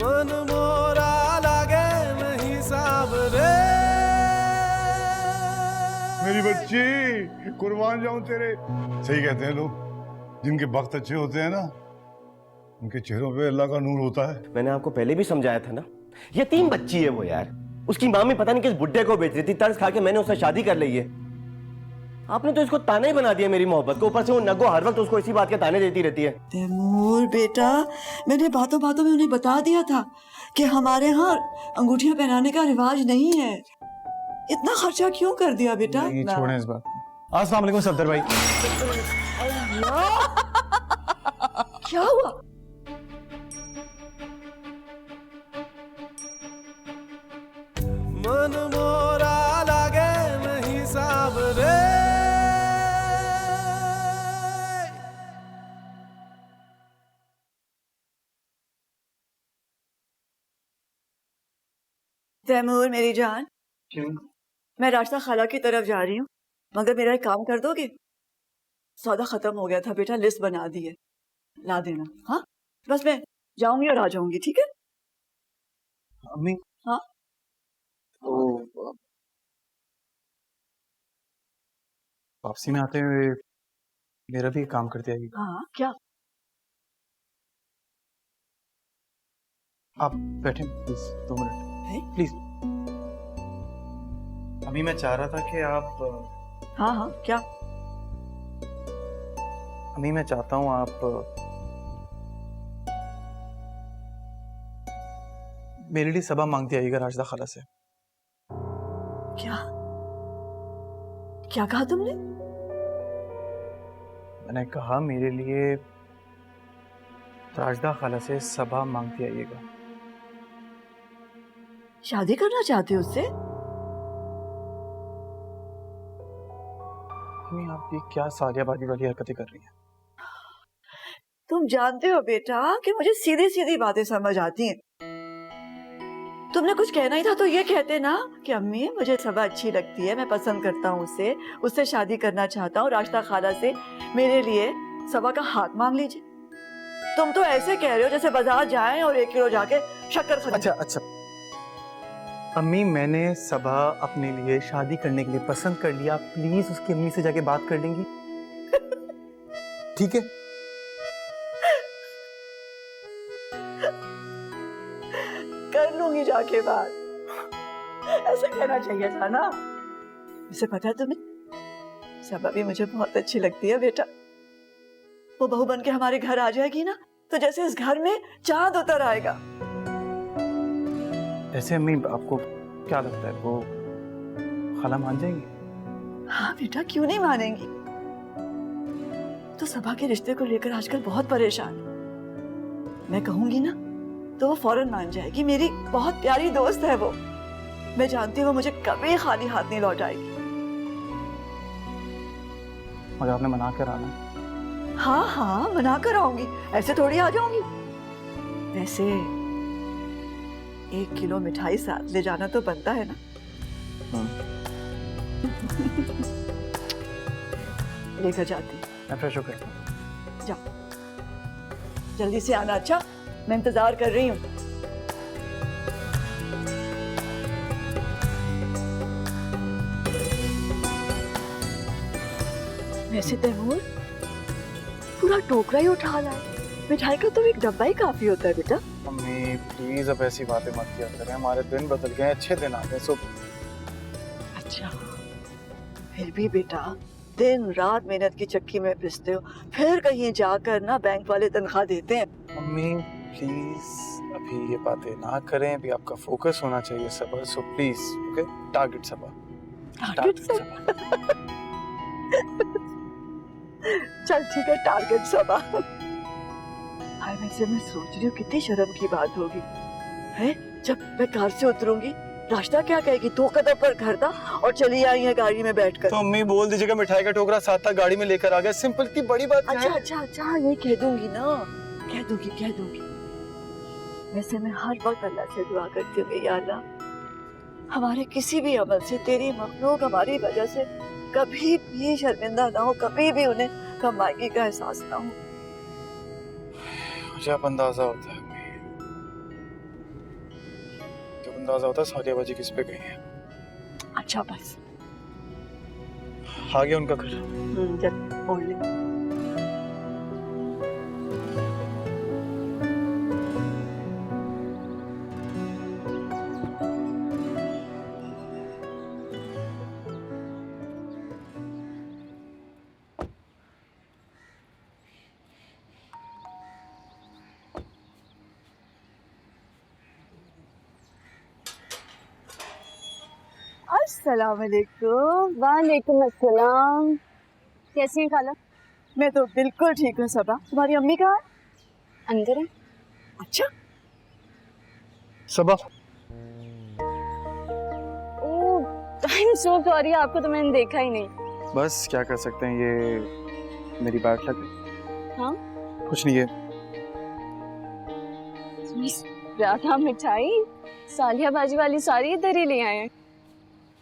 मन मोरा लागे नहीं साबरे। मेरी बच्ची, कुर्बान जाऊं तेरे। सही कहते हैं लोग, जिनके वक्त अच्छे होते हैं ना, उनके चेहरों पे अल्लाह का नूर होता है। मैंने आपको पहले भी समझाया था ना, यतीम बच्ची है वो यार। उसकी मामी पता नहीं किस बुड्ढे को बेच रही थी, तरस खा के मैंने उससे शादी कर ली है। आपने तो इसको ताने ही बना दिया मेरी मोहब्बत को। ऊपर से वो नगो हर वक्त उसको इसी बात के ताने देती रहती है। तैमूर बेटा, मैंने बातों बातों में उन्हें बता दिया था कि हमारे यहाँ अंगूठियां पहनाने का रिवाज नहीं है। इतना खर्चा क्यों कर दिया बेटा? नहीं, छोड़ें इस बात। अस्सलाम वालेकुम सफदर भाई। क्या हुआ? मन मोरा लागे नहीं साबरे। तैमूर मेरी जान, मैं रास्ता खाला की तरफ जा रही हूँ, मगर मेरा एक काम कर दोगे? सौदा खत्म हो गया था बेटा, लिस्ट बना दी है, ला देना। हाँ, बस मैं जाऊंगी और आ जाऊंगी, ठीक है? अम्मी। हाँ, तो वापसी में आते हुए मेरा भी काम करते आइएगा। हाँ, क्या? आप बैठे प्लीज, 2 मिनट प्लीज। अम्मी, मैं चाह रहा था कि आप हाँ हाँ, क्या? अम्मी, मैं चाहता हूँ आप मेरे लिए सबा मांगती आइएगा राशिदा खाला से। क्या? क्या कहा तुमने? मैंने कहा मेरे लिए राशिदा खाला से सबा मांगती आइएगा। शादी करना चाहते हो उससे? अम्मी, आप ये क्या सालियाबाजी वाली हरकतें कर रही हैं? तुम जानते हो बेटा कि मुझे सीधी सीधी बातें समझ आती हैं। तुमने कुछ कहना ही था तो ये कहते ना कि अम्मी मुझे सबा अच्छी लगती है, मैं पसंद करता हूँ उससे, उससे शादी करना चाहता हूँ, राशिदा खाला से मेरे लिए सबा का हाथ मांग लीजिए। तुम तो ऐसे कह रहे हो जैसे बाजार जाएं और 1 किलो जाके शक्कर खरीदें। अच्छा अम्मी, मैंने सबा अपने लिए शादी करने के लिए पसंद कर लिया। प्लीज उसकी अम्मी से जाके बात कर लेंगी? ठीक है? कर लूंगी जाके बात, ऐसे कहना चाहिए था ना। इसे पता है तुम्हें, सबा भी मुझे बहुत अच्छी लगती है बेटा। वो बहू बन के हमारे घर आ जाएगी ना, तो जैसे इस घर में चांद उतर आएगा। ऐसे अम्मी, आपको क्या लगता है वो खाला मान जाएंगी? हाँ बेटा, क्यों नहीं मानेंगी? तो सबा के रिश्ते को लेकर आजकल बहुत परेशान है। मैं कहूंगी ना तो वो फौरन मान जाएगी। मेरी बहुत प्यारी दोस्त है वो, मैं जानती हूँ वो मुझे कभी खाली हाथ नहीं लौटाएगी। मगर आपने मना कर आना। हाँ हाँ, मना कर आऊंगी, ऐसे थोड़ी आ जाऊंगी। वैसे 1 किलो मिठाई साथ ले जाना तो बनता है ना। लेकर जाती। मैं फ्रेश होकर आता हूं। जाओ, जल्दी से आना। अच्छा, मैं इंतजार कर रही हूँ। वैसे तैमूर पूरा टोकरा ही उठा लाए, मिठाई का तो एक डब्बा ही काफी होता है बेटा। अम्मी प्लीज अब ऐसी बातें मत किया करें, हमारे दिन बदल गए, अच्छे दिन आ गए। सो अच्छा, फिर भी बेटा दिन रात मेहनत की चक्की में पिसते हो, फिर कहीं जाकर ना बैंक वाले तनख्वाह देते हैं। अम्मी प्लीज अभी ये बातें ना करें, अभी आपका फोकस होना चाहिए Saba. So please, okay? Target Saba. चल ठीक है, टारगेट सबा। हाय, वैसे मैं सोच रही हूँ कितनी शर्म की बात होगी है, जब मैं कार से उतरूंगी राशिदा क्या कहेगी, 2 कदम पर घर था और चली आई है गाड़ी में बैठकर। तो अम्मी बोल दीजिएगा मिठाई का टोकरा साथ था, गाड़ी में लेकर आ गया। सिंपल, की बड़ी बात अच्छा है। अच्छा अच्छा, ये कह दूंगी ना, कह दूंगी। वैसे मैं हर वक्त अल्लाह से दुआ करती हूँ, या अल्लाह हमारे किसी भी अमल से तेरी मखलूक हमारी वजह से कभी भी शर्मिंदा ना हो, कभी भी उन्हें कमाई का एहसास ना हो। मुझे अब अंदाजा होता है अंदाजा होता है सालिया बाजी किस पे गई है। अच्छा बस आ गया उनका घर। जब बोल ले। अस्सलाम वालेकुम। वालेकुम अस्सलाम। कैसी हैं खाला? मैं तो बिल्कुल ठीक हूँ सबा। तुम्हारी अम्मी कहाँ है? अंदर है। अच्छा सबा ओह आई एम सो सॉरी, आपको तो मैंने देखा ही नहीं। बस क्या कर सकते हैं, ये मेरी बैड लक है। हाँ कुछ नहीं है। राधा मिठाई सालिया बाजी वाली सारी इधर ही ले आए हैं।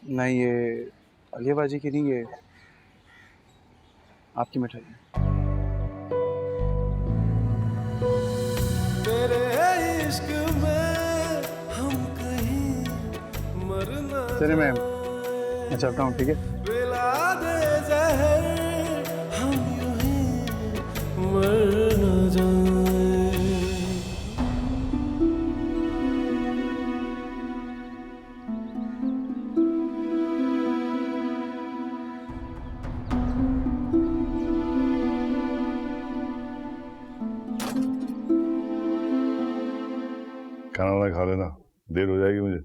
नहीं ये आलिया बाजी की नहीं, ये आपकी मिठाई है। तेरे इश्क में हम कहीं मरना चलिए मैं चलता हूँ, ठीक है। पिला दे जहर हम यूं ही मर न जाएं। खाना वाना खा लेना, देर हो जाएगी मुझे।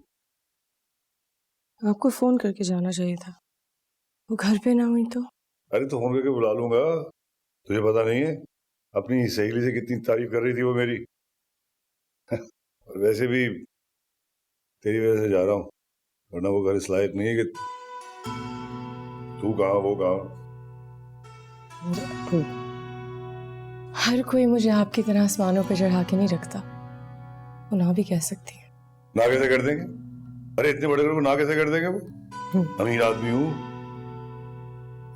आपको फोन करके जाना चाहिए था, वो घर पे ना हुई तो। अरे तो फोन करके बुला लूंगा, तुझे पता नहीं है अपनी सहेली से कितनी तारीफ कर रही थी वो मेरी। और वैसे भी तेरी वजह से जा रहा हूँ, वरना वो घर इस लायक नहीं है कि तू कहाँ वो कहाँ। हर कोई मुझे आपकी तरह आसमानों पे चढ़ा के नहीं रखता, वो ना भी कह सकती है। ना कैसे कर देंगे? अरे इतने बड़े घर को ना कैसे कर देंगे? वो अमीर आदमी हूँ,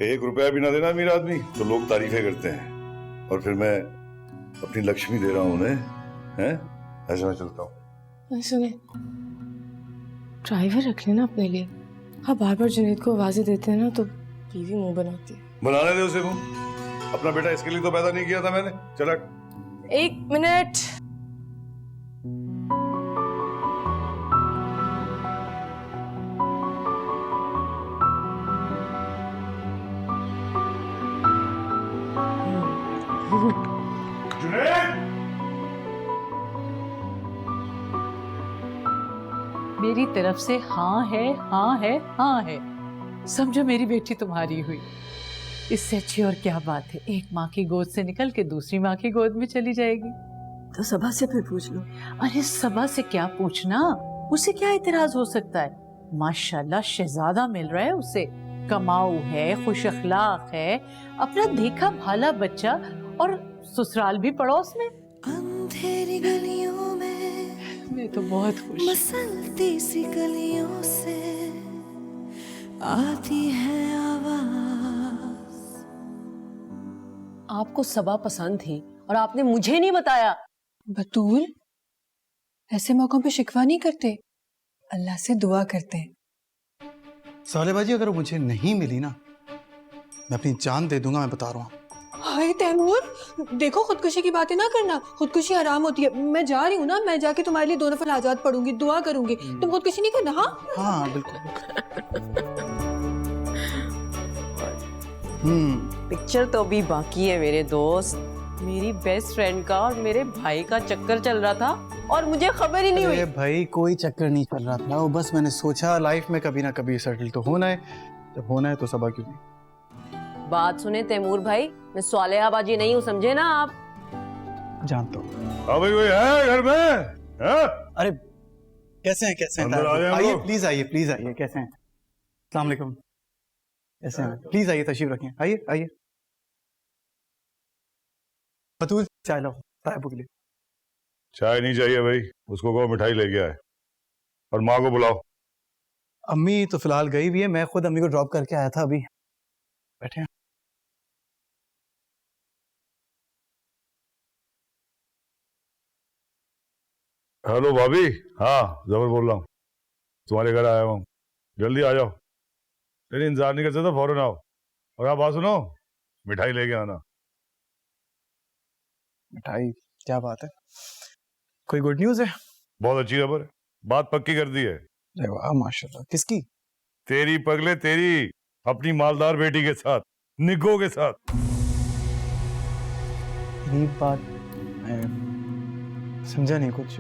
1 रुपया भी ना देना अमीर आदमी तो लोग तारीफें करते हैं, और फिर मैं अपनी लक्ष्मी दे रहा हूँ उन्हें, हैं? ऐसे मैं चलता हूँ। सुने, ड्राइवर रख लेना अपने लिए। हाँ बार बार जुनैद को आवाजें देते हैं ना तो बीवी मुंह बनाती है। बनाने दे उसे मुंह, अपना बेटा इसके लिए तो पैदा नहीं किया था मैंने। चला 1 मिनट। मेरी तरफ से हाँ है, हाँ है, हाँ है। समझो मेरी बेटी तुम्हारी हुई। इससे अच्छी और क्या बात है? एक माँ की गोद से निकल के दूसरी माँ की गोद में चली जाएगी। तो सबा से फिर पूछ लो। अरे सबा से क्या पूछना, उसे क्या इतराज हो सकता है? माशाल्लाह शहजादा मिल रहा है उसे, कमाऊ है, खुश अखलाक है, अपना देखा भाला बच्चा, और ससुराल भी पड़ोस में। अंधेरी गलियों में मैं तो बहुत खुश। मसलती सी गलियों से आती है आवाज। आपको सबा पसंद थी और आपने मुझे नहीं बताया। बतूल, ऐसे मौकों पे शिकवा नहीं करते, अल्लाह से दुआ करते हैं। साले बाजी अगर वो मुझे नहीं मिली ना, मैं अपनी जान दे दूंगा, मैं बता रहा हूँ। हाय तैमूर, देखो खुदकुशी की बातें ना करना, खुदकुशी हराम होती है। मैं जा रही हूँ ना, मैं जाके तुम्हारे लिए 2 नफल आजाद पढ़ूंगी, दुआ करूंगी। तुम खुदकुशी नहीं करना। हाँ हाँ बिल्कुल। पिक्चर तो अभी बाकी है मेरे दोस्त। मेरी बेस्ट फ्रेंड का और मेरे भाई का चक्कर चल रहा था और मुझे खबर ही नहीं हुई। अरे भाई कोई चक्कर नहीं चल रहा था, वो बस मैंने सोचा लाइफ में कभी ना कभी सेटल तो होना है, जब होना है तो सबा क्यों नहीं। बात सुने तैमूर भाई, मैं स्वालेहाबाजी नहीं हूँ, समझे ना आप? जानता हूँ। हाँ भाई, कोई है घर में? हाँ? अरे कैसे हैं, कैसे हैं? अंदर आ जाए हम आइए लोग। प्लीज, आइए प्लीज, आइए। कैसे हैं? अस्सलाम वालेकुम। कैसे हैं? प्लीज आइए, तशरीफ रखें। आइए आइए। बतूल चाय लाओ साहब के लिए। चाय नहीं चाहिए भाई, उसको कहो मिठाई लेके आए, और माँ को बुलाओ। अम्मी तो फिलहाल गई हुई है, मैं खुद अम्मी को ड्रॉप करके आया था अभी। बैठे हैं। हेलो भाभी। हाँ जबर बोल रहा हूँ। तुम्हारे घर आया हूँ, जल्दी आ जाओ। तेरी इंतजार नहीं कर सकता, फौरन आओ। और आप बात सुनो, मिठाई लेके आना। मिठाई? क्या बात है, कोई गुड न्यूज है? बहुत अच्छी खबर है, बात पक्की कर दी है। अरे वाह माशाल्लाह। किसकी? तेरी पगले, तेरी अपनी मालदार बेटी के साथ, निको के साथ। ये बात मैं समझा नहीं कुछ।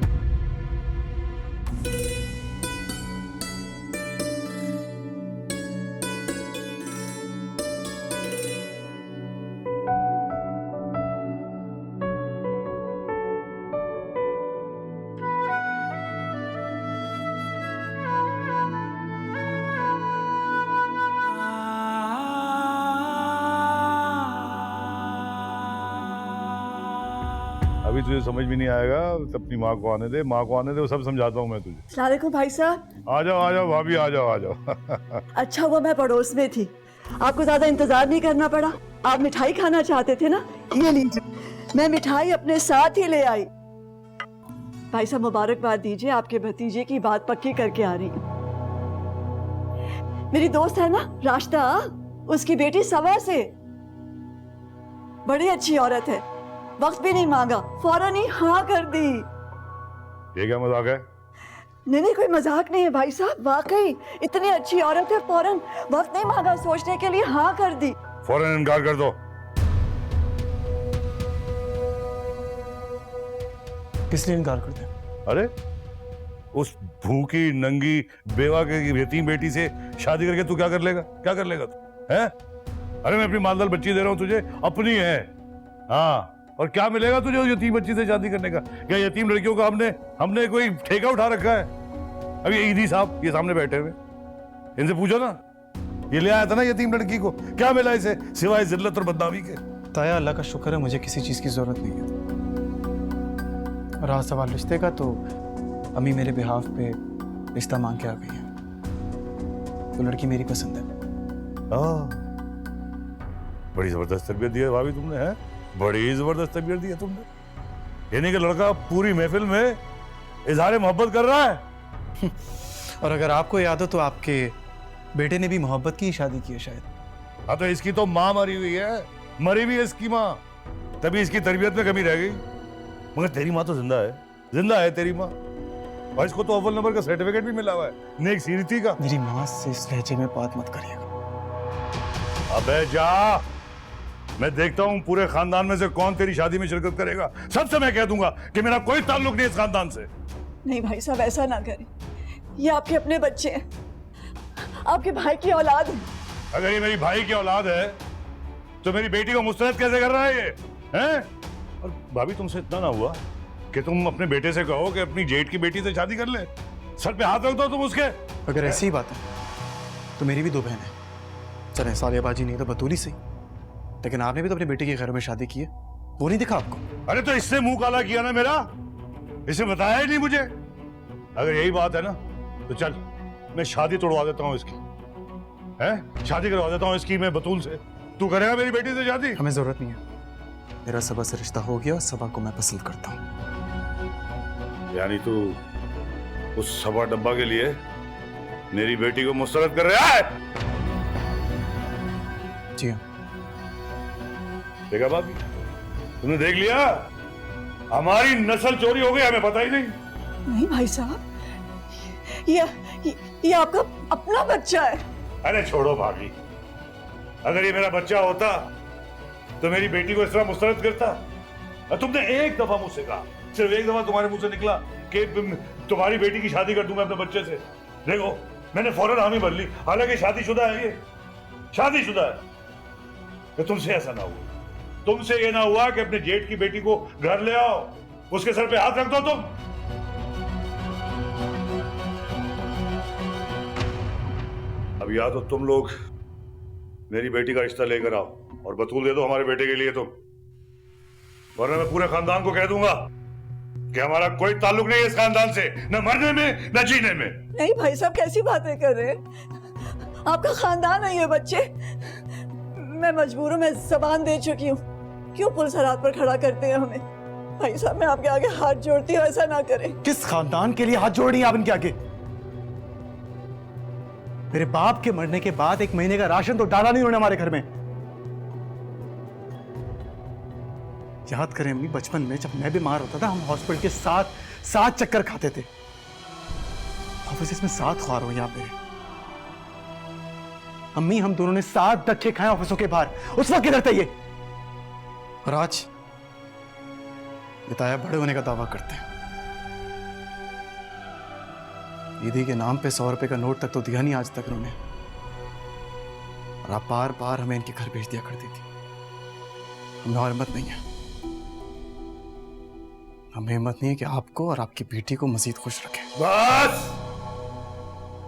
अभी तुझे समझ भी नहीं आएगा, तो अपनी माँ को आने दे, माँ को आने दे, वो सब समझाता हूँ मैं तुझे। अस्सलाम वालेकुम भाई साहब। आ जाओ भाभी, आ जाओ। अच्छा हुआ मैं पड़ोस में थी, आपको ज्यादा इंतजार नहीं करना पड़ा। आप मिठाई खाना चाहते थे ना, ये लीजिए, मैं मिठाई अपने साथ ही ले आई। भाई साहब मुबारकबाद दीजिए, आपके भतीजे की बात पक्की करके आ रही हूँ। मेरी दोस्त है ना राशिदा, उसकी बेटी सवा से, बड़ी अच्छी औरत है, वक्त भी नहीं मांगा, फौरन ही हाँ कर दी। ये क्या मजाक है? नहीं कोई मजाक नहीं है भाई साहब, वाकई इतनी अच्छी औरत है, फौरन वक्त नहीं मांगा, सोचने के लिए हाँ कर दी। फौरन इनकार कर दो। किस लिए इनकार करते हैं? अरे उस भूखी नंगी बेवा के यतीम बेटी से शादी करके तू क्या कर लेगा? क्या कर लेगा तू? हैं? अरे मैं अपनी मालदार बच्ची दे रहा हूं तुझे, अपनी है। हाँ, और क्या मिलेगा तुझे उस यतीम बच्ची से शादी करने का? क्या यतीम लड़कियों का हमने कोई ठेका उठा रखा है? अभी ईदी साहब ये सामने बैठे हुए, इनसे पूछो ना, ये ले आया था ना यतीम लड़की को, क्या मिला इसे सिवाय जिल्लत और बदनामी के? ताया अल्लाह का शुक्र है, मुझे किसी चीज की जरूरत नहीं है। रहा सवाल रिश्ते का, तो अम्मी मेरे बिहाफ पे रिश्ता मांग के आ गई है। तो लड़की मेरी पसंद है। बड़ी जबरदस्त तरबियत दी है भाभी तुमने, है? बड़ी जबरदस्त तरबियत दी है तुमने। यानी कि लड़का पूरी महफिल में इजहार मोहब्बत कर रहा है। और अगर आपको याद हो तो आपके बेटे ने भी मोहब्बत की शादी की है शायद। हाँ, तो इसकी तो माँ मरी हुई है, मरी हुई है इसकी माँ, तभी इसकी तरबियत में कमी रह गई। मगर तेरी माँ तो जिंदा है तेरी माँ, और इसको तो अव्वल नंबर का सर्टिफिकेट भी मिला हुआ है, नेक सीरती का। मेरी माँ से इस लहजे में बात मत करिएगा। अबे जा, मैं देखता हूँ पूरे खानदान में से कौन तेरी शादी में शिरकत करेगा। सबसे मैं कह दूंगा कि मेरा कोई ताल्लुक नहीं इस खानदान से। नहीं भाई साहब ऐसा ना करें, ये आपके अपने बच्चे हैं, आपके भाई की औलाद है। अगर ये मेरी भाई की औलाद है तो मेरी बेटी को मुस्तरद कैसे कर रहा है ये? हैं? और भाभी तुमसे इतना ना हुआ कि तुम अपने बेटे से कहो कि अपनी जेठ की बेटी से शादी कर ले? सर पे हाथ रख दो तुम उसके। अगर ऐसी ही बात है तो मेरी भी दो बहन है, चले सालिया बाजी नहीं तो बतूली सही, लेकिन आपने भी तो अपने बेटे के घर में शादी की है, वो नहीं दिखा आपको? अरे तो इससे मुंह काला किया ना मेरा, इसे बताया ही नहीं मुझे। अगर यही बात है ना तो चल मैं शादी तोड़वा देता हूँ इसकी, हैं? शादी करवा देता हूँ इसकी मैं बतूल से। तू करेगा मेरी बेटी से शादी? हमें जरूरत नहीं है, मेरा सबा से रिश्ता हो गया और सबा को मैं पसंद करता हूँ। यानी तू उस सबा डब्बा के लिए मेरी बेटी को मुस्तरद कर रहा है? जी हाँ। देखा भाभी, तुमने देख लिया, हमारी नस्ल चोरी हो गई, हमें पता ही नहीं। नहीं भाई साहब, ये आपका अपना बच्चा है। अरे छोड़ो भाभी, अगर ये मेरा बच्चा होता तो मेरी बेटी को इस तरह मुस्तरद करता? और तुमने एक दफा मुझसे कहा, सिर्फ एक दफा तुम्हारे मुंह से निकला कि तुम्हारी बेटी की शादी कर दूं मैं अपने बच्चे से। देखो मैंने फौरन हामी भर ली, हालांकि शादीशुदा है ये, शादीशुदा है। तो तुमसे ऐसा ना हुआ, तुमसे ये ना हुआ कि अपने जेठ की बेटी को घर ले आओ, उसके सर पे हाथ रख दो तुम। अब या तो तुम लोग मेरी बेटी का रिश्ता लेकर आओ और बतूल दे दो हमारे बेटे के लिए तुम, वरना मैं पूरे खानदान को कह दूंगा कि हमारा कोई ताल्लुक नहीं है इस खानदान से, न मरने में न जीने में। नहीं भाई साहब कैसी बातें कर रहे हैं, आपका खानदान है ये बच्चे। मैं मजबूर हूँ, मैं जबान दे चुकी हूँ, क्यों पुलिस हरात पर खड़ा करते हैं हमें? भाई साहब मैं आपके आगे हाथ जोड़ती हूँ, ऐसा ना करें। किस खानदान के लिए हाथ जोड़ रही हैं आप इनके आगे? मेरे बाप के मरने के बाद 1 महीने का राशन तो डाला नहीं उन्होंने हमारे घर में। याद करें अम्मी, बचपन में जब मैं बीमार होता था हम हॉस्पिटल के 7 चक्कर खाते थे। ऑफिस में 7 ख्वार हो आप मेरे। अम्मी हम दोनों ने 7 धक्के खाए ऑफिसों के बाहर, उस वक्त किधर थे ये? और आज बताया बड़े होने का दावा करते हैं। ईदी के नाम पे 100 रुपए का नोट तक तो दिया नहीं आज तक उन्होंने, और आप बार बार हमें इनके घर भेज दिया करती थी। हमें और हिम्मत नहीं है, हमें हिम्मत नहीं है कि आपको और आपकी बेटी को मजीद खुश रखें। बस,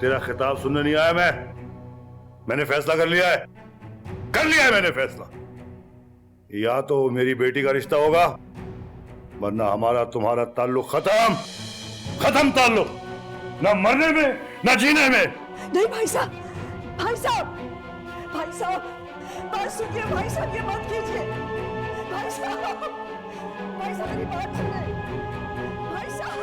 तेरा खिताब सुनने नहीं आया मैंने फैसला कर लिया है मैंने फैसला। या तो मेरी बेटी का रिश्ता होगा, वरना हमारा तुम्हारा ताल्लुक खत्म ताल्लुक, ना मरने में ना जीने में। नहीं भाई साहब, भाई साहब, भाई साहब, बात सुनिए भाई साहब, ये मत कीजिए भाई साहब, भाई साहब मेरी बात सुनिए भाई साहब,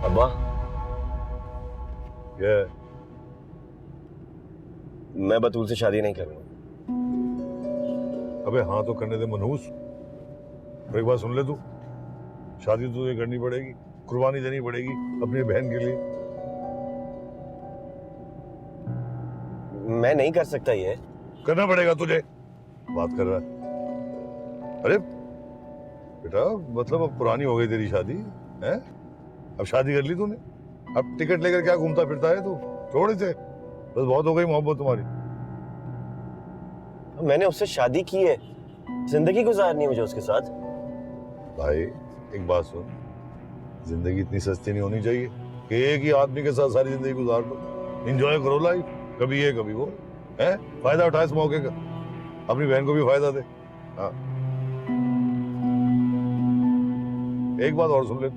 अब्बा, मैं बतूल से शादी नहीं करूंगा। अबे हाँ तो करने दे मनहूस। एक बात सुन ले तू, शादी तो तुझे करनी पड़ेगी, कुर्बानी देनी पड़ेगी अपनी बहन के लिए। मैं नहीं कर सकता ये। करना पड़ेगा तुझे। बात कर रहा है? अरे बेटा, मतलब अब पुरानी हो गई तेरी शादी है? अब शादी कर ली तूने, अब टिकट लेकर क्या घूमता फिरता है तू? छोड़ इसे, बस बहुत हो गई मोहब्बत तुम्हारी। मैंने उससे शादी की है, जिंदगी गुजारनी है मुझे उसके साथ। भाई एक बात सुन, जिंदगी इतनी सस्ती नहीं होनी चाहिए कि एक ही आदमी के साथ सारी जिंदगी गुजार दो। एंजॉय करो लाइफ, कभी ये कभी वो, है? फायदा उठा इस मौके का, अपनी बहन को भी फायदा दे। हाँ, एक बात और सुन ले,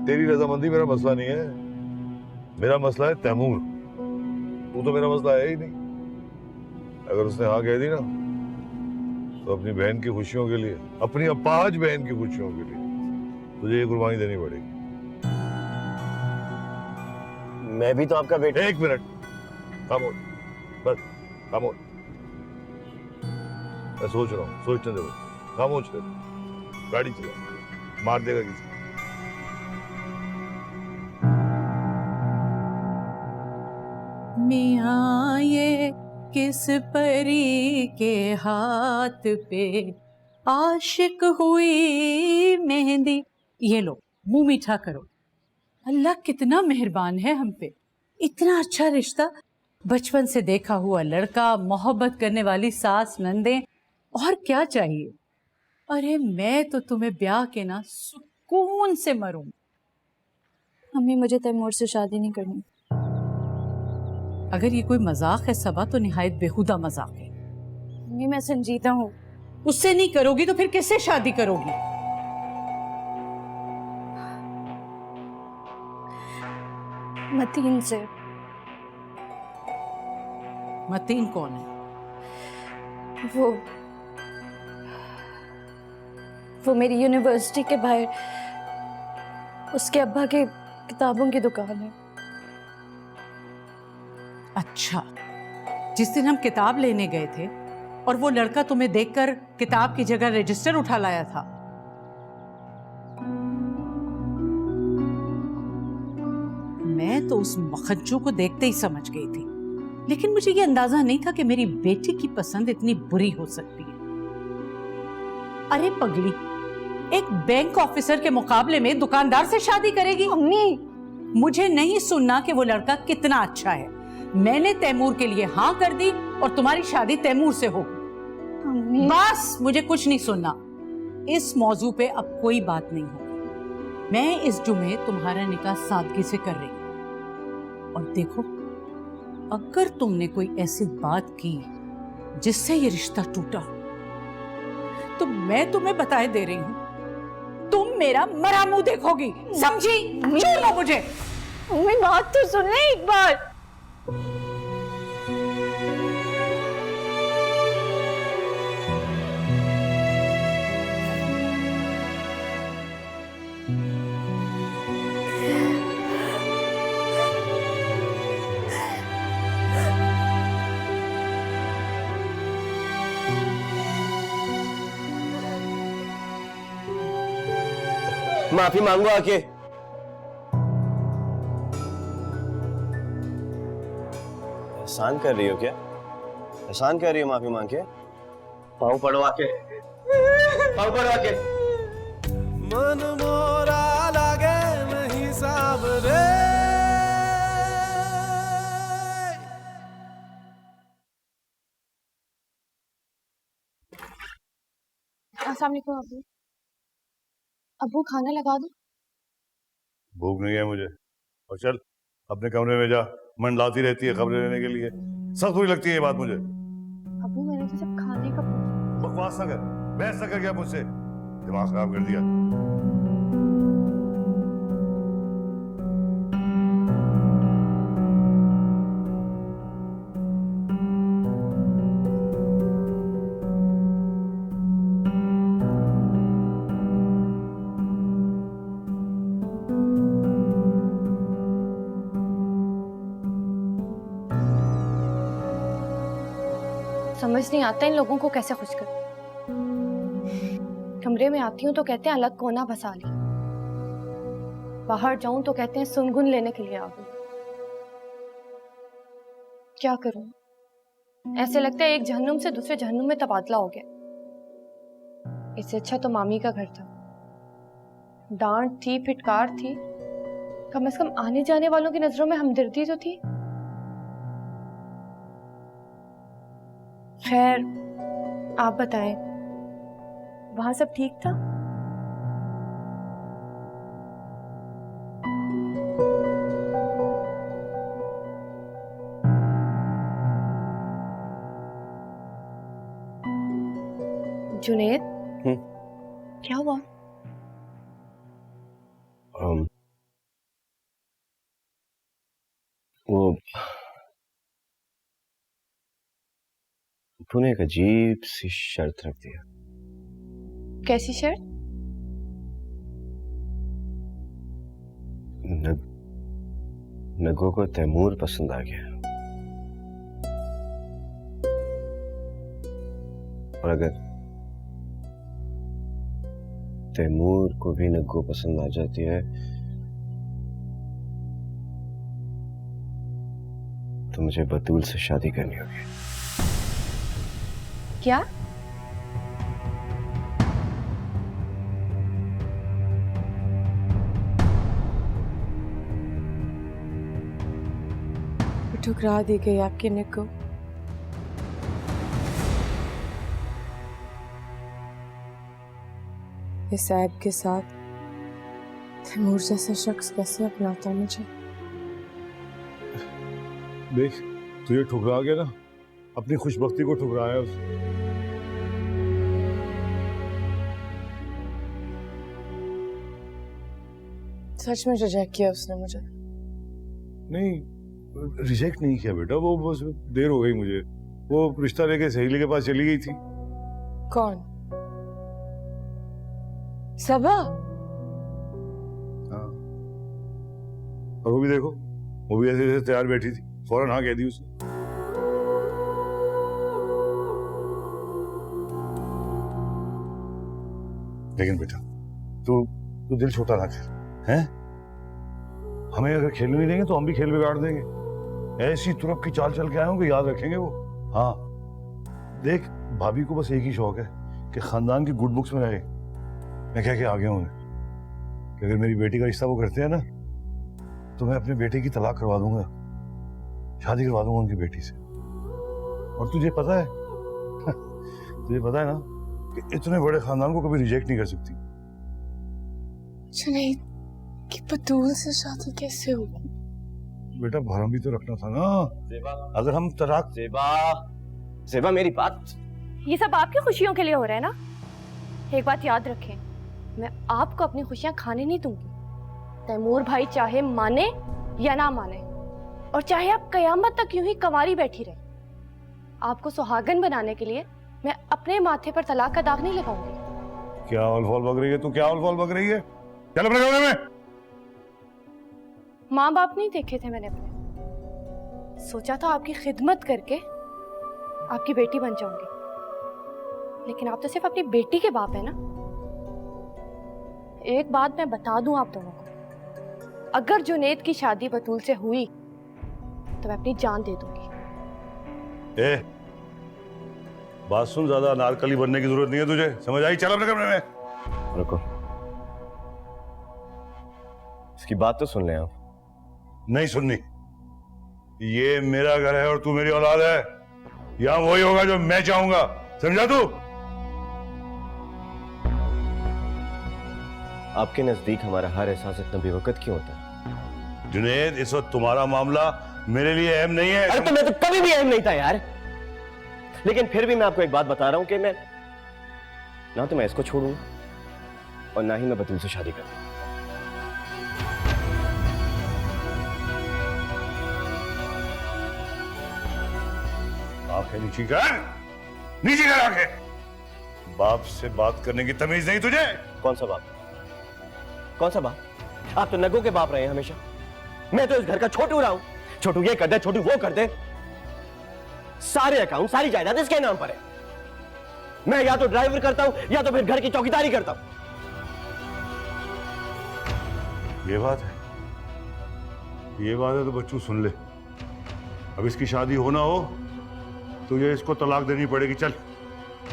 तेरी रजामंदी मेरा मसला नहीं है, मेरा मसला है तैमूर। तू तो मेरा मसला है ही नहीं। अगर उसने हाँ कह दी ना, तो अपनी बहन की खुशियों के लिए, अपनी अपाहज बहन की खुशियों के लिए तुझे ये कुर्बानी देनी पड़ेगी। मैं भी तो आपका बेटा। एक मिनट, खामोश, बस खामोश। मैं सोच रहा हूँ, सोचने दो, खामोश कर। गाड़ी चला, मार देगा किसी। मियाँ ये किस परी के हाथ पे आशिक हुई मेहंदी। ये लो, मुंह मीठा करो। अल्लाह कितना मेहरबान है हम पे, इतना अच्छा रिश्ता, बचपन से देखा हुआ लड़का, मोहब्बत करने वाली सास नंदे, और क्या चाहिए। अरे मैं तो तुम्हें ब्याह के ना सुकून से मरूं। मम्मी मुझे तैमूर से शादी नहीं करनी। अगर ये कोई मजाक है सबा, तो निहायत बेहुदा मजाक है। मम्मी मैं संजीदा हूँ। उससे नहीं करोगी तो फिर किससे शादी करोगी? मतीन से। मतीन कौन है? वो मेरी यूनिवर्सिटी के बाहर उसके अब्बा के किताबों की दुकान है। अच्छा, जिस दिन हम किताब लेने गए थे और वो लड़का तुम्हें देखकर किताब की जगह रजिस्टर उठा लाया था। मैं तो उस मखज्जू को देखते ही समझ गई थी, लेकिन मुझे ये अंदाजा नहीं था कि मेरी बेटी की पसंद इतनी बुरी हो सकती है। अरे पगली, एक बैंक ऑफिसर के मुकाबले में दुकानदार से शादी करेगी? मम्मी मुझे नहीं सुनना कि वो लड़का कितना अच्छा है। मैंने तैमूर के लिए हाँ कर दी और तुम्हारी शादी तैमूर से होगी। बस, मुझे कुछ नहीं सुनना। इस मौजू पे अब कोई बात नहीं होगी। मैं इस जुमे तुम्हारा निकाह सादगी से कर रही हूं। और देखो, अगर तुमने कोई ऐसी बात की जिससे ये रिश्ता टूटा, तो मैं तुम्हें बताए दे रही हूं, तुम तुम मेरा मरा मुंह देखोगी, समझी? छोड़ दो मुझे। मम्मी बात तो सुन ले एक बार। माफी मांगो आके। एहसान कर रही हो क्या? एहसान कर रही हो माफी मांग के? पाँव पड़ो आके, पाँव पड़ो आके। मन मोरा लागे नहीं साबरे। अस्सलाम वालेकुम अबू। अबू खाना लगा दो। भूख नहीं है मुझे, और चल अपने कमरे में जा। मंडलाती रहती है खबरें लेने के लिए, सख्त बुरी लगती है ये बात मुझे। अबू मैंने तो सिर्फ खाने का बकवास ना कर, बहस ना कर क्या मुझसे, दिमाग खराब कर दिया। समझ नहीं आता इन लोगों को कैसे खुश कर। कमरे में आती हूँ तो कहते हैं अलग कोना बसा ली, बाहर जाऊं तो कहते हैं सुनगुन लेने के लिए आ गई। क्या करूं? ऐसे लगता है एक जहन्नुम से दूसरे जहन्नुम में तबादला हो गया। इससे अच्छा तो मामी का घर था। डांट थी, फिटकार थी, कम से कम आने जाने वालों की नजरों में हमदर्दी तो थी। खैर आप बताएं, वहां सब ठीक था? जुनेद, क्या हुआ? वो तूने एक अजीब सी शर्त रख दिया। कैसी शर्त? नगो को तैमूर पसंद आ गया, और अगर तैमूर को भी नगो पसंद आ जाती है तो मुझे बतूल से शादी करनी होगी। क्या? ठुकरा दी गई आपकी निको। इस ऐब के साथ तैमूर जैसा शख्स कैसे अपनाता मुझे? देख तुझे ठुकरा गया ना, अपनी खुशबख्ती को ठुकराया उसने। सच में रिजेक्ट किया उसने मुझे? नहीं, रिजेक्ट नहीं किया बेटा, वो बस देर हो गई मुझे। वो रिश्ता लेके सहेली के पास चली गई थी। कौन? सबा? हाँ, और वो भी देखो, वो भी ऐसे ऐसे तैयार बैठी थी, फौरन हाँ कह दी उसने। लेकिन बेटा तू दिल छोटा ना कर, हैं? हमें अगर खेलने नहीं देंगे तो हम भी खेल बिगाड़ देंगे। ऐसी तुरप की चाल चल के आए होंगे, याद रखेंगे वो। हाँ देख, भाभी को बस एक ही शौक है कि खानदान की गुड बुक्स में रहे। मैं कह के आ गया हूं उन्हें कि अगर मेरी बेटी का रिश्ता वो करते हैं ना तो मैं अपने बेटे की तलाक करवा दूंगा, शादी करवा दूंगा उनकी बेटी से। और तुझे पता है तुझे पता है ना कि इतने बड़े खानदान को कभी रिजेक्ट नहीं कर सकती। जुनैद की बतूल से शादी कैसे होगी? बेटा भरम भी तो रखना था ना। अगर हम तलाक। ज़ेबा मेरी बात। ये सब आपकी खुशियों के लिए हो रहा है ना? एक बात याद रखें, मैं आपको अपनी खुशियां खाने नहीं दूंगी। तैमूर भाई चाहे माने या ना माने, और चाहे आप कयामत तक यूं ही कंवारी बैठी रहे, आपको सुहागन बनाने के लिए मैं अपने माथे पर तलाक का दाग नहीं लगाऊंगी। क्या औल-फौल बक रही है तू? क्या औल-फौल बक रही है? चल अपने कमरे में। माँ बाप नहीं देखे थे मैंने अपने, सोचा था आपकी खिदमत करके आपकी बेटी बन जाऊंगी, लेकिन आप तो सिर्फ अपनी बेटी के बाप है ना। एक बात मैं बता दूं आप दोनों को, अगर जुनैद की शादी बतूल से हुई तो मैं अपनी जान दे दूंगी। ए, बात सुन, ज्यादा अनारकली बनने की जरूरत नहीं है तुझे, समझ आई? चल अपने कमरे में। रुको, इसकी बात तो सुन लें आप। नहीं सुननी। ये मेरा घर है और तू मेरी औलाद है। यहां वही होगा जो मैं चाहूंगा, समझा तू? आपके नजदीक हमारा हर एहसास इतना बेवकत क्यों होता है? जुनैद, इस वक्त तुम्हारा मामला मेरे लिए अहम नहीं है। अरे तो मैं तो कभी भी अहम नहीं था यार, लेकिन फिर भी मैं आपको एक बात बता रहा हूं कि मैं ना तो मैं इसको छोड़ूंगा और ना ही मैं बतूल से शादी करूंगा। आंखें नीची कर, नीची कर आंखें। बाप से बात करने की तमीज नहीं तुझे? कौन सा बाप? कौन सा बाप? आप तो नगों के बाप रहे हैं हमेशा। मैं तो इस घर का छोटू रहा हूं। छोटू ये कर दे, छोटू वो कर दे, सारे अकाउंट सारी जायदाद इसके नाम पर है। मैं या तो ड्राइवर करता हूं या तो फिर घर की चौकीदारी करता हूं। ये बात है, ये बात है तो बच्चू सुन ले। अब इसकी शादी हो ना हो, तुझे इसको तलाक देनी पड़ेगी। चल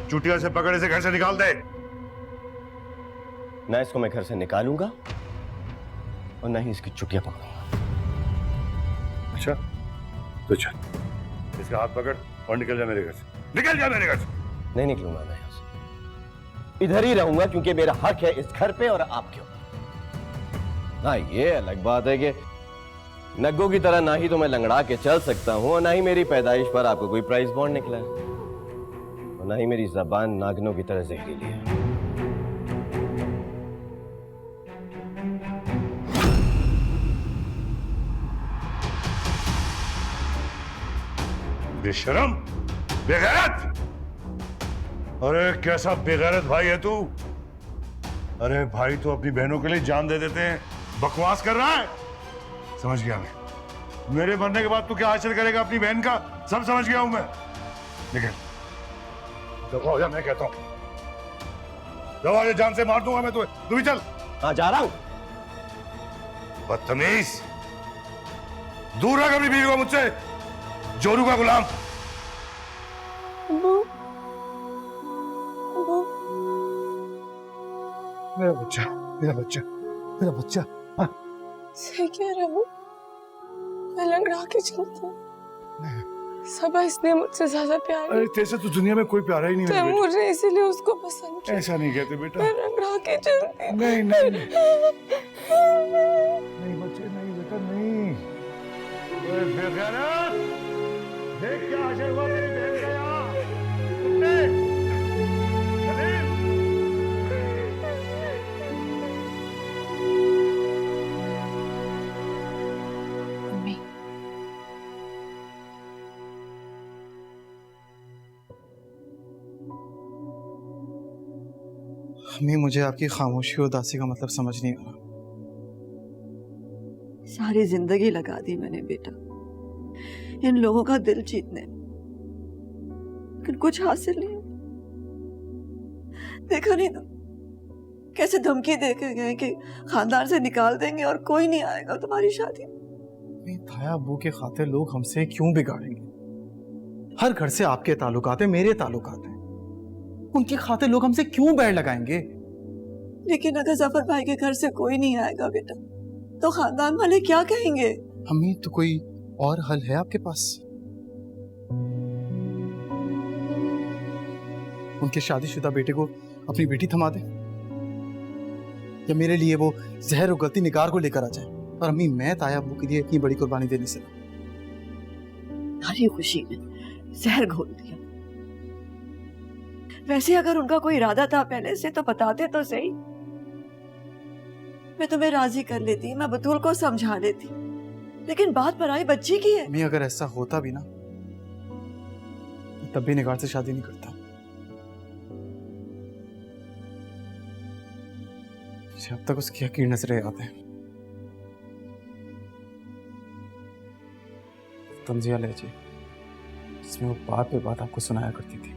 चुटिया से पकड़े से घर से निकाल दे। ना इसको मैं घर से निकालूंगा और ना ही इसकी चुटिया पकड़ूंगा। अच्छा तो चल, इसका हाथ पकड़ और निकल जा मेरे घर से। निकल जा मेरे घर से। नहीं निकलूंगा मैं यहां से, इधर ही रहूंगा क्योंकि मेरा हक है इस घर पे और आपके ऊपर। हाँ, ये अलग बात है कि नग्गों की तरह ना ही तो मैं लंगड़ा के चल सकता हूं और ना ही मेरी पैदाइश पर आपको कोई प्राइस बॉन्ड निकला है, और ना ही मेरी जबान नागनों की तरह जहरीली है। बेशरम, बेगैरत। अरे कैसा बेगैरत भाई है तू? अरे भाई तो अपनी बहनों के लिए जान दे देते हैं, बकवास कर रहा है। समझ गया मैं। मेरे मरने के बाद तू क्या हासिल करेगा अपनी बहन का, सब समझ गया हूं मैं। निकल, दफा हो जा, मैं कहता हूं। दफा हो जा, जान से मार दूंगा मैं तुम्हें। तू भी चल। हाँ, जा रहा हूं। बदतमीज, दूर रह अपनी बीवी को मुझसे, जोरू का गुलाम। मेरा बच्चा, मेरा बच्चा, मेरा बच्चा। सही कह रहा हूँ, मैं लंगड़ा के चलती हूँ। सबा इसने मुझसे ज्यादा प्यार अरे तेरे तो दुनिया में कोई प्यारा ही नहीं है। मुझे इसीलिए उसको पसंद किया। ऐसा नहीं कहते बेटा। मैं लंगड़ा के चलती हूँ। नहीं नहीं नहीं बच्चे, नहीं बेटा, नहीं। बेगैरत, देख क्या हासिल हुआ तेरी बहन का यहाँ। खलील, मम्मी, हमें मुझे आपकी खामोशी और उदासी का मतलब समझ नहीं आ रहा। सारी जिंदगी लगा दी मैंने बेटा इन लोगों का दिल जीतने, लेकिन कुछ हासिल नहीं। देखा नहीं तुम कैसे धमकी देके गए कि खानदान से निकाल देंगे और कोई नहीं आएगा तुम्हारी शादी में। थाया अब्बू के खातिर लोग हमसे क्यों बिगाड़ेंगे? हर घर से आपके ताल्लुकात हैं, मेरे ताल्लुकात हैं। उनके खातिर लोग हमसे क्यों बैर लगाएंगे? लेकिन अगर जफर भाई के घर से कोई नहीं आएगा बेटा, तो खानदान वाले क्या कहेंगे? अम्मी, तो कोई और हल है आपके पास? उनके शादीशुदा बेटे को अपनी बेटी थमा दें, या मेरे लिए वो जहर और गलती निगार को लेकर आ जाए। और अम्मी, मैं ताया अब्बू के लिए इतनी बड़ी कुर्बानी देने से हरी खुशी ने जहर घोल दिया। वैसे अगर उनका कोई इरादा था पहले से तो बताते तो सही। मैं तुम्हें राजी कर लेती, मैं बतूल को समझा लेती, लेकिन बात पराई बच्ची की है। अम्मी अगर ऐसा होता भी ना, तब भी निगार से शादी नहीं करता। मुझे अब तक उसकी हकीर नजरें याद हैं। तंजिया लहजे जिसमें वो बात पे बात आपको सुनाया करती थी।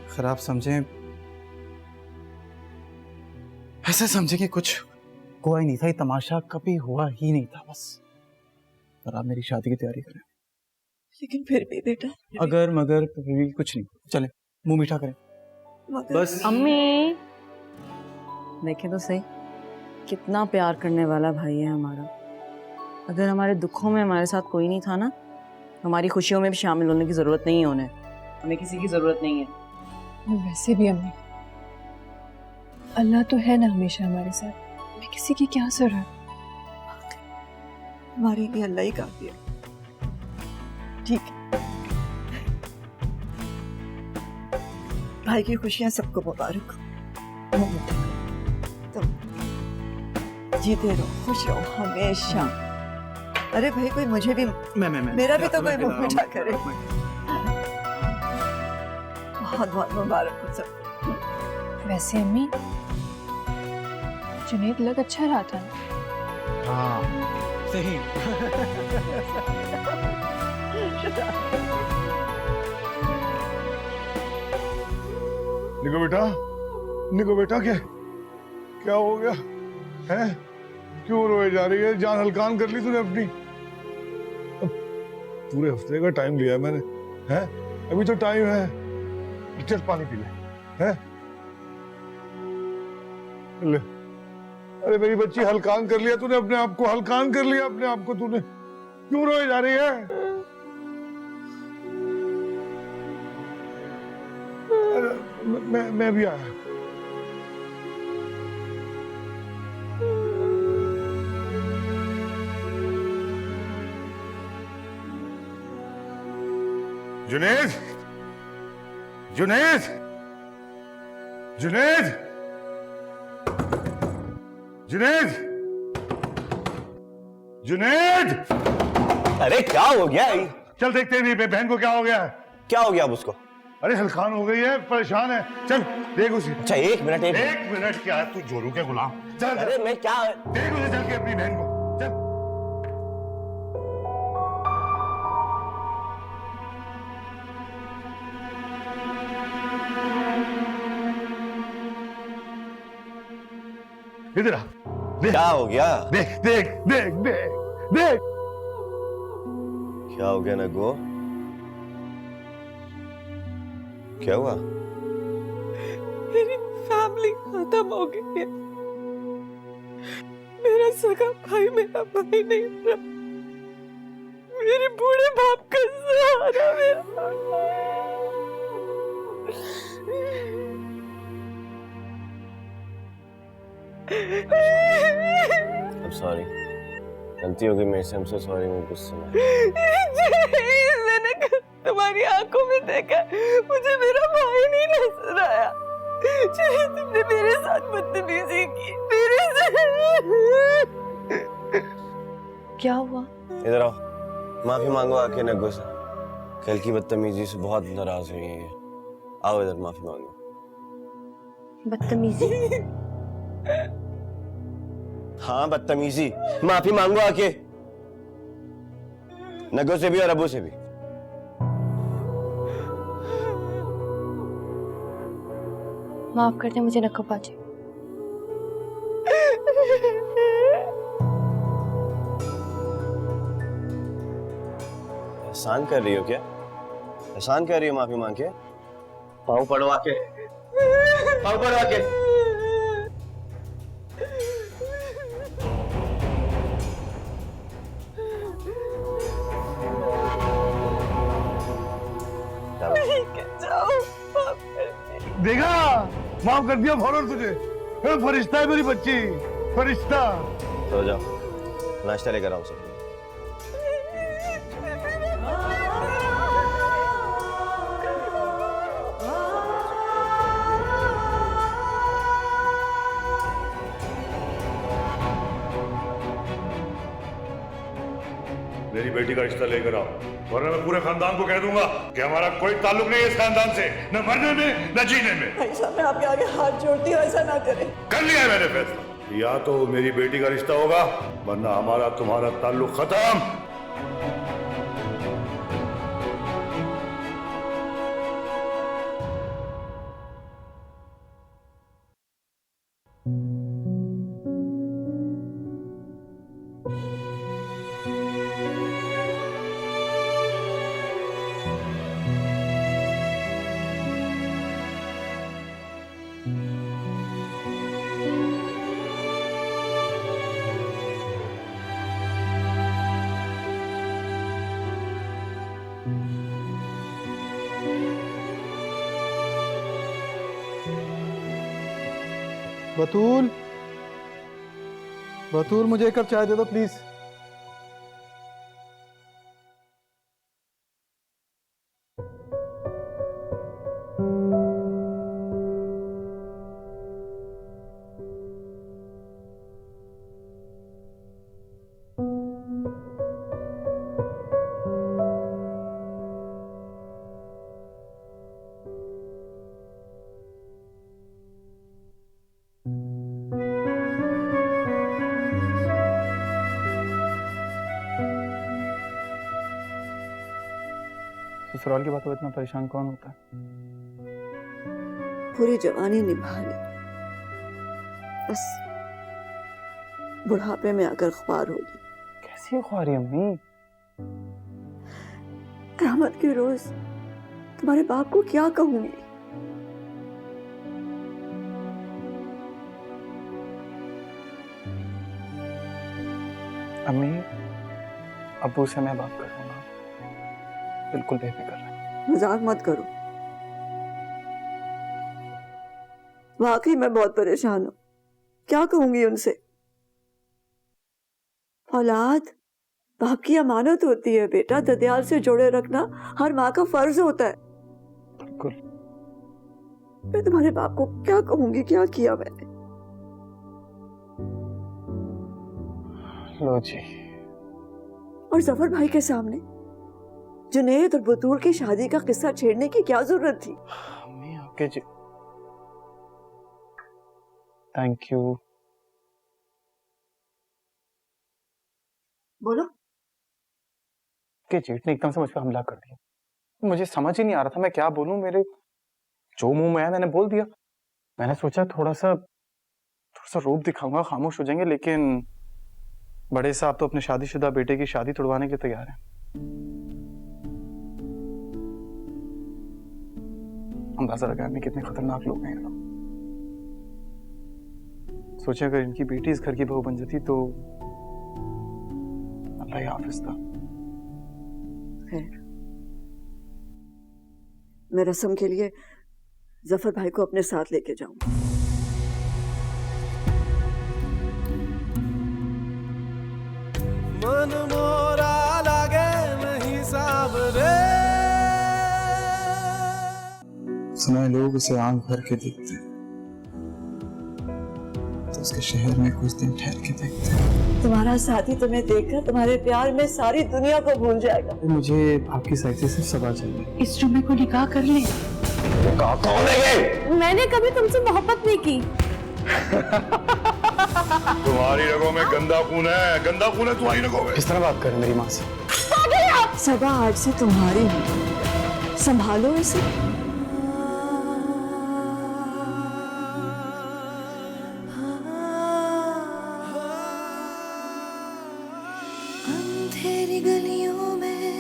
खराब समझें, ऐसे समझें कि कुछ हुआ ही नहीं था, ये तमाशा कभी हुआ ही नहीं था बस। और आप मेरी शादी की तैयारी करें। लेकिन फिर भी बेटा, अगर मगर फिर भी कुछ नहीं, चले मुंह मीठा करें मगर बस। अम्मी देखे तो सही, कितना प्यार करने वाला भाई है हमारा। अगर हमारे दुखों में हमारे साथ कोई नहीं था ना, हमारी खुशियों में भी शामिल होने की जरूरत नहीं है उन्हें। हमें किसी की जरूरत नहीं है। वैसे भी अम्मी, अल्लाह तो है ना हमेशा हमारे साथ, हमें किसी की क्या जरूरत। हमारे लिए अल्लाह ही काफी है। ठीक है, भाई की खुशियां सबको मुबारक हो। तुम जीते रहो, खुश रहो हमेशा। अरे भाई, कोई मुझे भी मेरा भी तो कोई मुंह मीठा करे। बहुत बहुत मुबारक हो सब। वैसे अम्मी, जुनेद लग अच्छा रहा था ना? हाँ सही। निको बेटा, क्या हो गया है? क्यों रोए जा रही है? जान हल्कान कर ली तूने अपनी? पूरे हफ्ते का टाइम लिया मैंने, हैं? अभी तो टाइम है, चल पानी पी ले, हैं? ले। अरे मेरी बच्ची, हल्कान कर लिया तूने अपने आप को, हल्कान कर लिया अपने आप को तूने। क्यों रोए जा रही है? मैं भी आया। जुनैद, जुनैद, जुनैद, जुनैद, जुनैद! अरे क्या हो गया? चल देखते हैं बहन को क्या हो गया है। क्या हो गया अब उसको? अरे हल्कान हो गई है, परेशान है। चल देख उसे। अच्छा एक मिनट क्या है, तू जोरू के गुलाम। चल अरे मैं क्या देख उसे, चल के अपनी बहन को। चल इधर आ, क्या हो गया? देख देख देख देख देख। क्या हो गया नगो? क्या हुआ? मेरी फैमिली खत्म हो गई है। मेरा सगा भाई मेरा भाई नहीं रहा। मेरे बूढ़े बाप का सहारा मेरा। I'm sorry. गलती हो गई मेरे से, I'm so sorry। मैं गुस्से में। मैंने तुम्हारी आंखों में देखा, मुझे मेरा भाई नहीं नजर आया। तुमने मेरे साथ बदतमीजी की, मेरे से। क्या हुआ? इधर आओ, माफी मांगो आके नगो से। कल की बदतमीजी से बहुत नाराज हुई है। आओ इधर, माफी मांगो। बदतमीजी? हाँ बदतमीजी, माफी मांगो आके, नगो से भी और अबू से भी। माफ कर दे मुझे नक्को पाजी। एहसान कर रही हो क्या? एहसान कर रही हो माफी मांग के? पाँव पड़ो आके, पाँव पड़ो आके। देखा, माफ कर दिया फौरन तुझे। फरिश्ता है मेरी बच्ची, फरिश्ता। तो जाओ, नाश्ता लेकर आओ सब। बेटी का रिश्ता लेकर आओ, वरना मैं पूरे खानदान को कह दूंगा कि हमारा कोई ताल्लुक नहीं है इस खानदान से, न मरने में न जीने में। भाई साहब, मैं आपके आगे हाथ जोड़ती हूँ, ऐसा ना करें। कर लिया है मैंने फैसला, या तो मेरी बेटी का रिश्ता होगा वरना हमारा तुम्हारा ताल्लुक खत्म। बतूल, बतूल मुझे एक कप चाय दे दो प्लीज। ससुराल की बात पर इतना परेशान कौन होता है? पूरी जवानी निभा ली, बस बुढ़ापे में आकर ख्वार होगी। कैसी ख्वारी अम्मी? रहमत के रोज तुम्हारे बाप को क्या कहूंगी? अम्मी, अब्बू से मैं बात कर लूंगा, बिल्कुल बेफिक्र रहे। मजाक मत करो, वाकई मैं बहुत परेशान हूं। क्या कहूंगी उनसे? औलाद बाप की अमानत होती है बेटा, ददियाल से जोड़े रखना हर माँ का फर्ज होता है। बिल्कुल। मैं तुम्हारे बाप को क्या कहूंगी, क्या किया मैंने? लो जी। और जफर भाई के सामने जुनैद और बतूल की शादी का किस्सा छेड़ने की क्या जरूरत थी? अम्मी आपके जी, थैंक यू। बोलो। के जेठ ने एकदम से मुझ पर हमला कर दिया, मुझे समझ ही नहीं आ रहा था मैं क्या बोलूं। मेरे जो मुंह में आया मैंने बोल दिया। मैंने सोचा थोड़ा सा रूप दिखाऊंगा, खामोश हो जाएंगे, लेकिन बड़े साहब तो अपने शादीशुदा बेटे की शादी तुड़वाने के तैयार हैं। अंदाजा लगाया मैं कितने खतरनाक लोग हैं। सोचा अगर इनकी बेटी इस घर की बहू बन जाती तो अल्लाह ही हाफिज था। मैं रस्म के लिए जफर भाई को अपने साथ लेके जाऊंगा। मन मोरा लागे नहीं साबरे। सुना है लोग उसे आंख भर के देखते हैं, तो उसके शहर में कुछ दिन ठहर के देखते हैं। तुम्हारा साथी तुम्हें देखकर तुम्हारे प्यार में सारी दुनिया को भूल जाएगा। मुझे आपकी साइड से सिर्फ सवाल चाहिए। इस जुम्मे को निकाह कर ले। कौन है ये? मैंने कभी तुमसे मोहब्बत नहीं की। तुम्हारी रगों में गंदा खून है, गंदा खून है तुम्हारी रगों में। किस तरह बात कर मेरी माँ से? सबा आज से तुम्हारी है, संभालो इसे। अंधेरी गलियों में,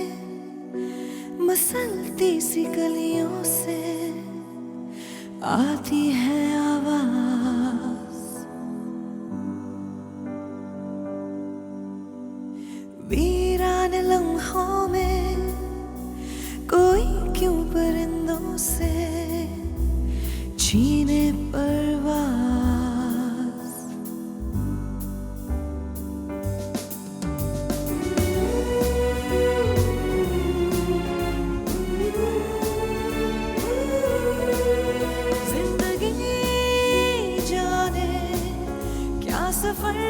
मसलती सी गलियों से आती है आवाज, वीरान लम्हों में कोई क्यों परिंदों से छीने परवाज। जिंदगी जाने क्या सफर